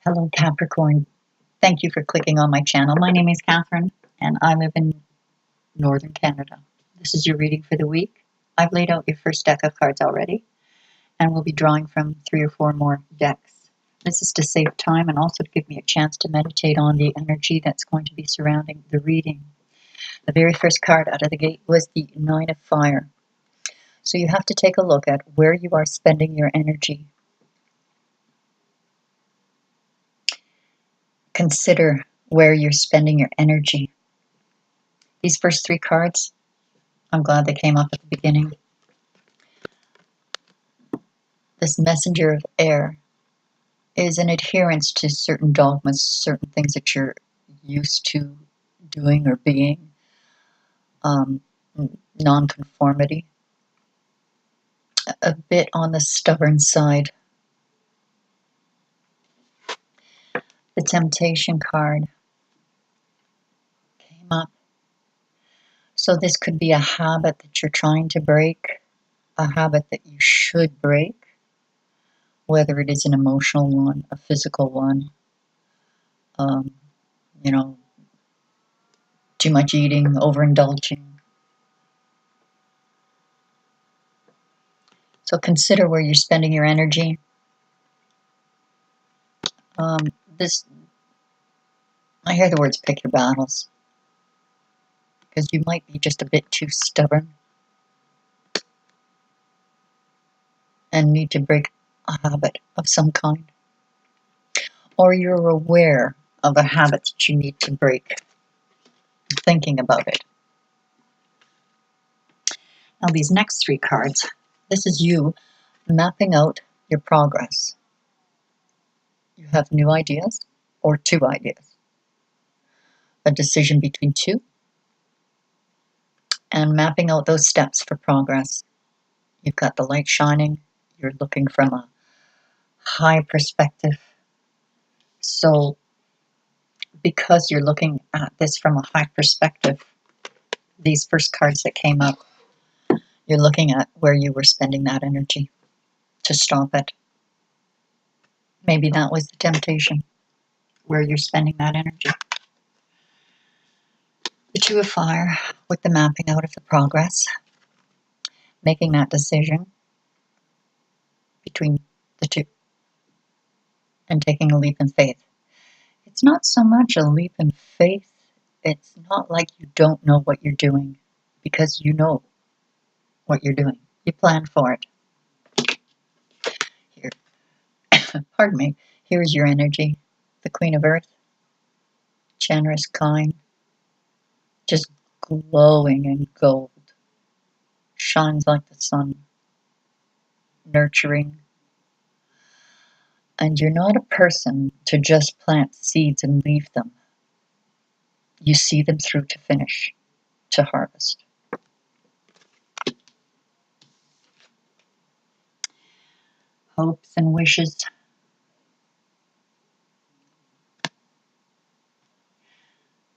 Hello, Capricorn. Thank you for clicking on my channel. My name is Catherine, and I live in Northern Canada. This is your reading for the week. I've laid out your first deck of cards already, and we'll be drawing from 3 or 4 more decks. This is to save time and also to give me a chance to meditate on the energy that's going to be surrounding the reading. The very first card out of the gate was the Nine of Fire. So you have to take a look at where you are spending your energy. Consider where you're spending your energy. These first 3 cards, I'm glad they came up at the beginning. This messenger of air is an adherence to certain dogmas, certain things that you're used to doing or being, non-conformity, a bit on the stubborn side. The temptation card came up. So this could be a habit that you're trying to break, a habit that you should break, whether it is an emotional one, a physical one, too much eating, overindulging. So consider where you're spending your energy. I hear the words pick your battles, because you might be just a bit too stubborn and need to break a habit of some kind. Or you're aware of a habit that you need to break, thinking about it. Now these next 3 cards, this is you mapping out your progress. You have new ideas or 2 ideas. A decision between 2. And mapping out those steps for progress. You've got the light shining. You're looking from a high perspective. So because you're looking at this from a high perspective, these first cards that came up, you're looking at where you were spending that energy to stop it. Maybe that was the temptation, where you're spending that energy. The Two of Fire with the mapping out of the progress, making that decision between the 2 and taking a leap in faith. It's not so much a leap in faith. It's not like you don't know what you're doing, because you know what you're doing. You plan for it. Here, pardon me, here's your energy. The Queen of Earth, generous, kind, just glowing in gold, shines like the sun, nurturing. And you're not a person to just plant seeds and leave them. You see them through to finish, to harvest. Hopes and wishes.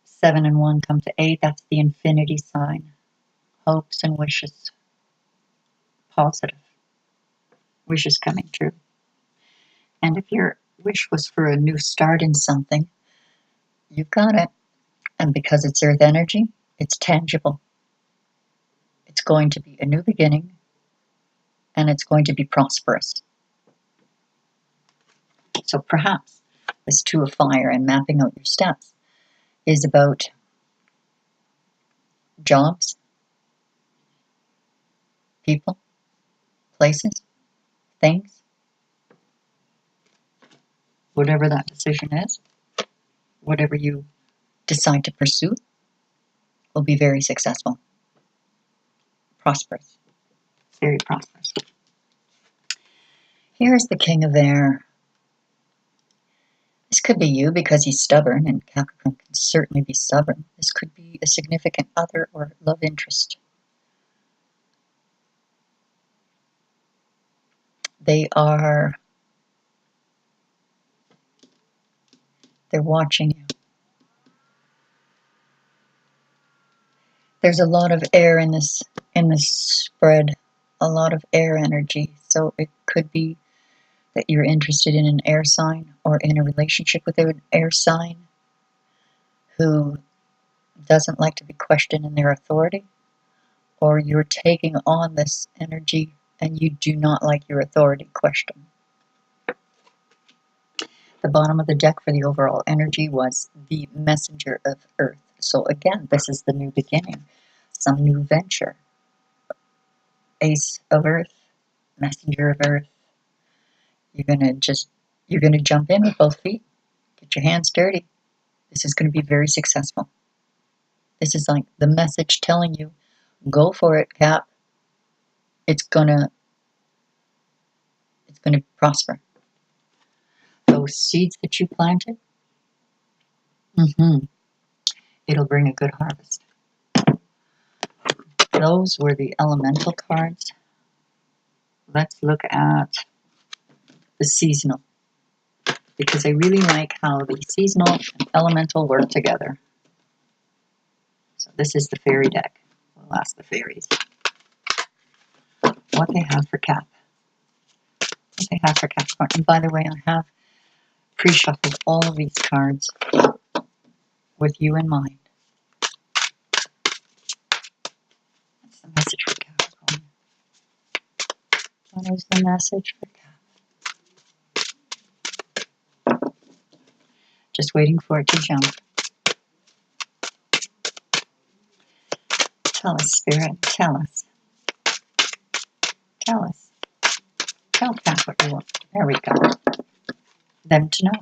Seven and 1 come to 8. That's the infinity sign. Hopes and wishes. Positive. Wishes coming true. And if your wish was for a new start in something, you've got it. And because it's earth energy, it's tangible. It's going to be a new beginning, and it's going to be prosperous. So perhaps this Two of Fire and mapping out your steps is about jobs, people, places, things. Whatever that decision is, whatever you decide to pursue, will be very successful. Prosperous. Very prosperous. Here's the King of Air. This could be you because he's stubborn, and Capricorn can certainly be stubborn. This could be a significant other or love interest. They're watching you. There's a lot of air in this spread, a lot of air energy. So it could be that you're interested in an air sign or in a relationship with an air sign who doesn't like to be questioned in their authority, or you're taking on this energy and you do not like your authority questioned. The bottom of the deck for the overall energy was the Messenger of Earth. So again, this is the new beginning, some new venture. Ace of Earth, Messenger of Earth. You're gonna jump in with both feet. Get your hands dirty. This is going to be very successful. This is like the message telling you, go for it, Cap. It's gonna prosper. Those seeds that you planted, it'll bring a good harvest. Those were the elemental cards. Let's look at the seasonal, because I really like how the seasonal and elemental work together. So this is the fairy deck. We'll ask the fairies what they have for Cap. What they have for Capricorn. And by the way, I have pre-shuffled all of these cards with you in mind. That's the message for Capricorn. What is the message for Cap? Just waiting for it to jump. Tell us, Spirit. Tell us. Tell us. Tell Cap what you want. There we go. Them to know.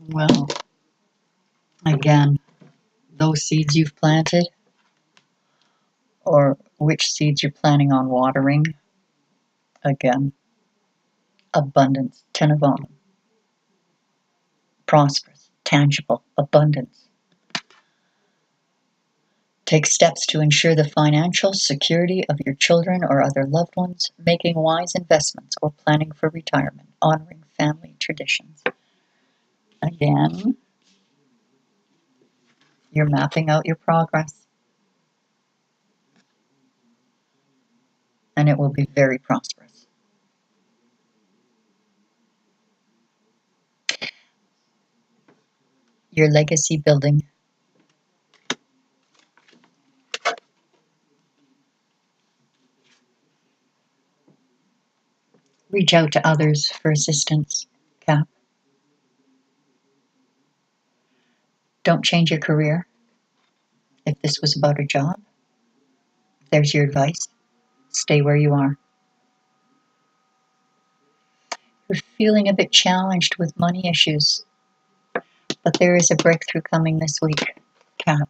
Well, again, those seeds you've planted, or which seeds you're planning on watering, again, abundance, 10 of them. Prosperous, tangible, abundance. Take steps to ensure the financial security of your children or other loved ones, making wise investments or planning for retirement, honoring family traditions. Again, you're mapping out your progress, and it will be very prosperous. Your legacy building. Reach out to others for assistance, Cap. Don't change your career. If this was about a job, there's your advice. Stay where you are. You're feeling a bit challenged with money issues, but there is a breakthrough coming this week, Cap.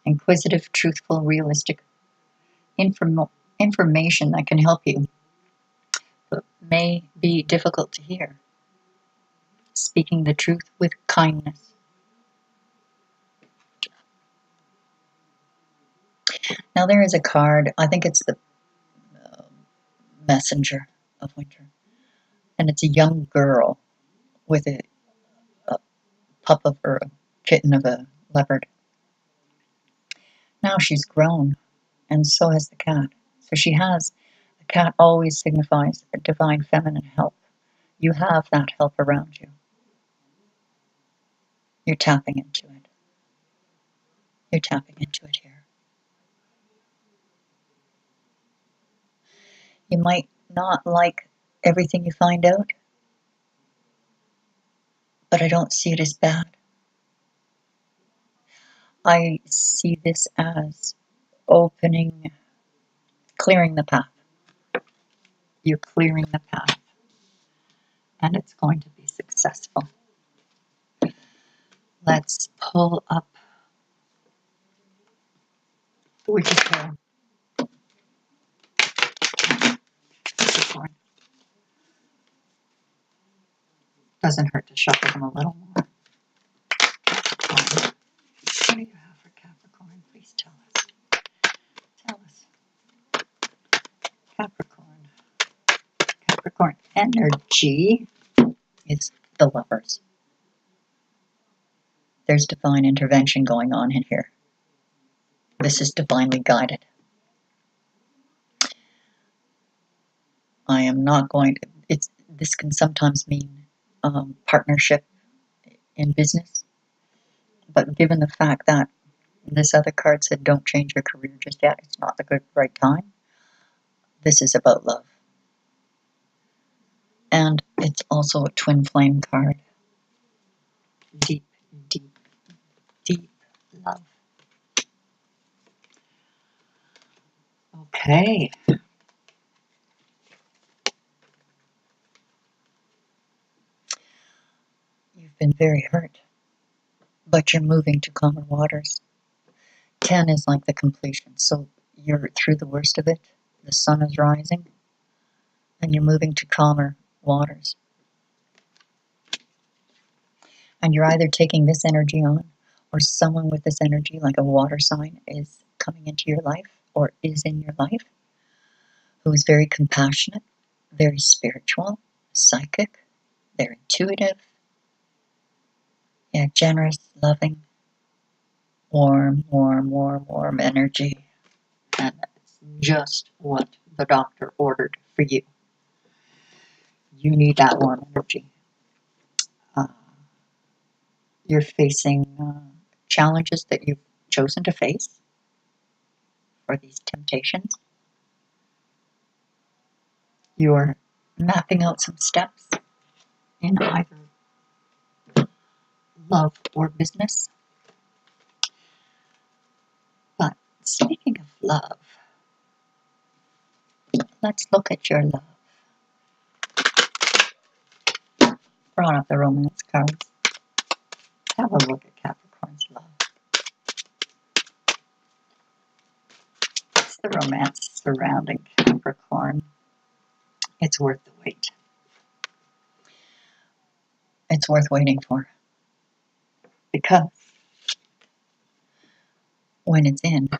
Inquisitive, truthful, realistic information that can help you, but may be difficult to hear. Speaking the truth with kindness. Now there is a card, I think it's the Messenger of Winter, and it's a young girl with a pup of, or a kitten of a leopard. Now she's grown, and so has the cat. So she has, the cat always signifies a divine feminine help. You have that help around you. You're tapping into it. You're tapping into it here. You might not like everything you find out, but I don't see it as bad. I see this as opening, clearing the path. You're clearing the path, and it's going to be successful. Let's pull up the Witch's Tarot. Capricorn. Doesn't hurt to shuffle them a little more. Capricorn. What do you have for Capricorn? Please tell us. Tell us. Capricorn. Capricorn energy is the Lovers. There's divine intervention going on in here. This is divinely guided. I am not going to, this can sometimes mean partnership in business, but given the fact that this other card said don't change your career just yet, it's not the right time, this is about love. And it's also a twin flame card. Deep, deep, deep love. Okay. You've been very hurt, but you're moving to calmer waters. 10 is like the completion, so you're through the worst of it. The sun is rising, and you're moving to calmer waters. And you're either taking this energy on, or someone with this energy, like a water sign, is coming into your life, or is in your life, who is very compassionate, very spiritual, psychic, they're intuitive, yeah, generous, loving, warm, warm, warm, warm energy. And that's just what the doctor ordered for you. You need that warm energy. You're facing challenges that you've chosen to face, or these temptations. You're mapping out some steps in either love or business. But speaking of love, let's look at your love. Brought up the romance cards. Have a look at Capricorn's love. It's the romance surrounding Capricorn. It's worth the wait. It's worth waiting for. Because when it's in,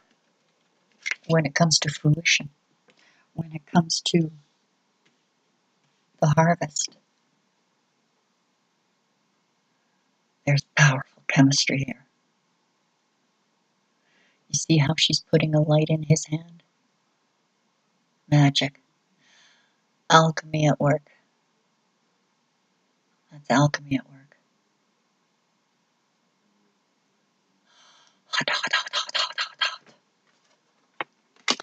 when it comes to fruition, when it comes to the harvest, there's powerful chemistry here. You see how she's putting a light in his hand? Magic. Alchemy at work. That's alchemy at work. Hot, hot, hot, hot, hot, hot, hot.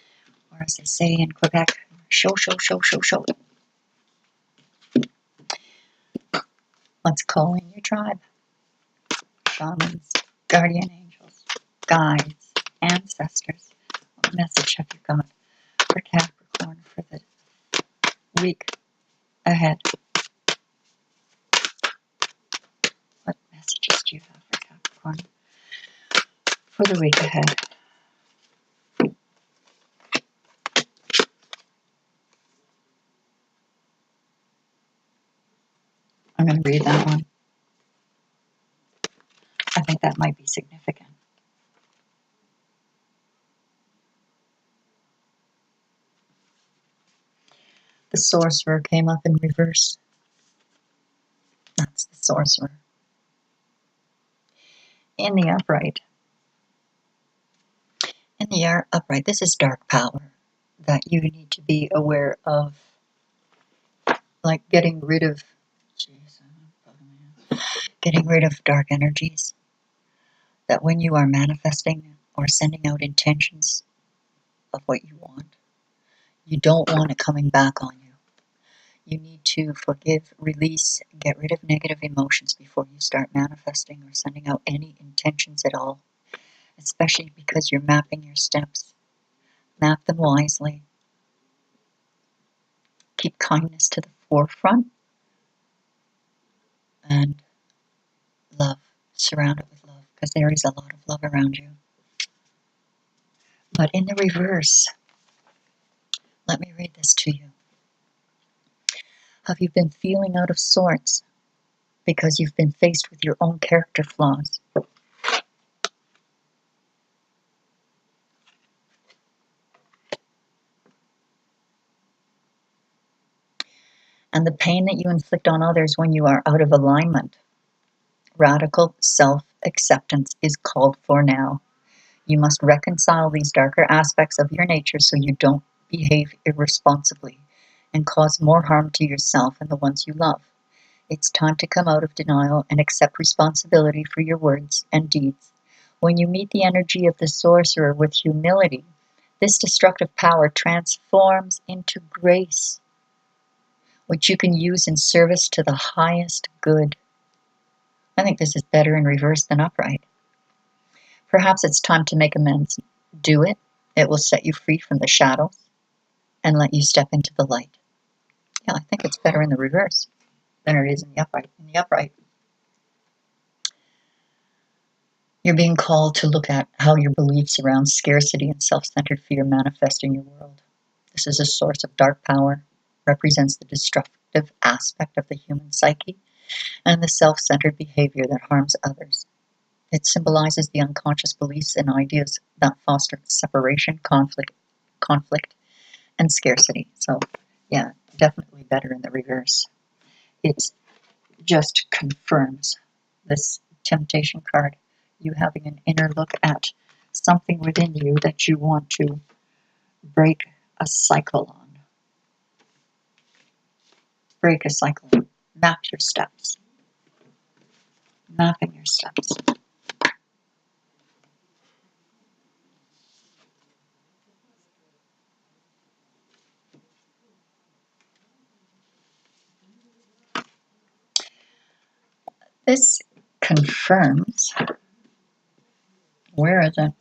Or as they say in Quebec, show, show, show, show, show. Let's call in your tribe. Shamans, guardian angels, guides, ancestors. What message have you got for Capricorn for the week ahead? What messages do you have for Capricorn for the week ahead? I'm going to read that one. I think that might be significant. The sorcerer came up in reverse. That's the sorcerer. In the upright. In the upright, this is dark power that you need to be aware of, like getting rid of, getting rid of dark energies. That when you are manifesting or sending out intentions of what you want, you don't want it coming back on you. You need to forgive, release, get rid of negative emotions before you start manifesting or sending out any intentions at all, especially because you're mapping your steps. Map them wisely. Keep kindness to the forefront and love. Surround it with love, because there is a lot of love around you. But in the reverse, let me read this to you. Have you been feeling out of sorts because you've been faced with your own character flaws? And the pain that you inflict on others when you are out of alignment. Radical self-acceptance is called for now. You must reconcile these darker aspects of your nature so you don't behave irresponsibly and cause more harm to yourself and the ones you love. It's time to come out of denial and accept responsibility for your words and deeds. When you meet the energy of the sorcerer with humility, this destructive power transforms into grace, which you can use in service to the highest good. I think this is better in reverse than upright. Perhaps it's time to make amends. Do it. It will set you free from the shadows and let you step into the light. Yeah, I think it's better in the reverse than it is in the upright. In the upright, you're being called to look at how your beliefs around scarcity and self-centered fear manifest in your world. This is a source of dark power, represents the destructive aspect of the human psyche and the self-centered behavior that harms others. It symbolizes the unconscious beliefs and ideas that foster separation, conflict, and scarcity. So, yeah, definitely better in the reverse. It just confirms this temptation card. You having an inner look at something within you that you want to break a cycle on. Break a cycle. Map your steps. Mapping your steps. This confirms, where is it?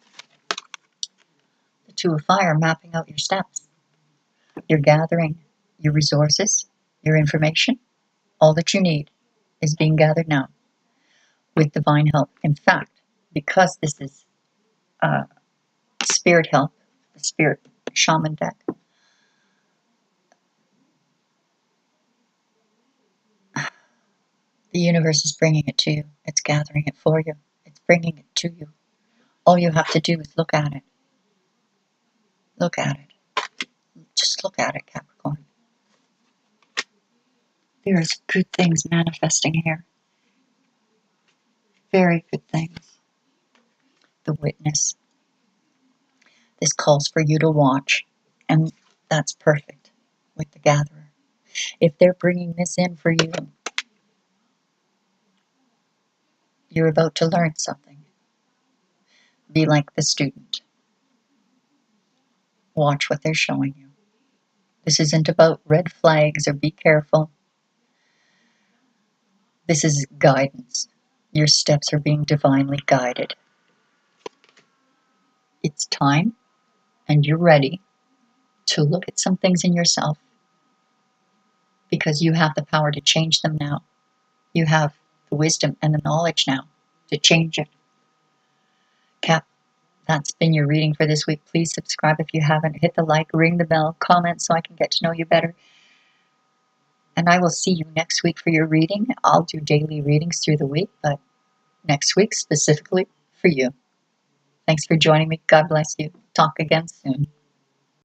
The Two of Fire, mapping out your steps. You're gathering your resources, your information. All that you need is being gathered now with divine help. In fact, because this is spirit help, the spirit shaman deck, the universe is bringing it to you. It's gathering it for you. It's bringing it to you. All you have to do is look at it. Look at it. Just look at it, Capricorn. There's good things manifesting here. Very good things. The Witness. This calls for you to watch, and that's perfect with the Gatherer. If they're bringing this in for you, you're about to learn something. Be like the student. Watch what they're showing you. This isn't about red flags or be careful. This is guidance. Your steps are being divinely guided. It's time, and you're ready to look at some things in yourself because you have the power to change them now. You have the wisdom and the knowledge now to change it. Cap, that's been your reading for this week. Please subscribe if you haven't. Hit the like, ring the bell, comment so I can get to know you better. And I will see you next week for your reading. I'll do daily readings through the week, but next week specifically for you. Thanks for joining me. God bless you. Talk again soon.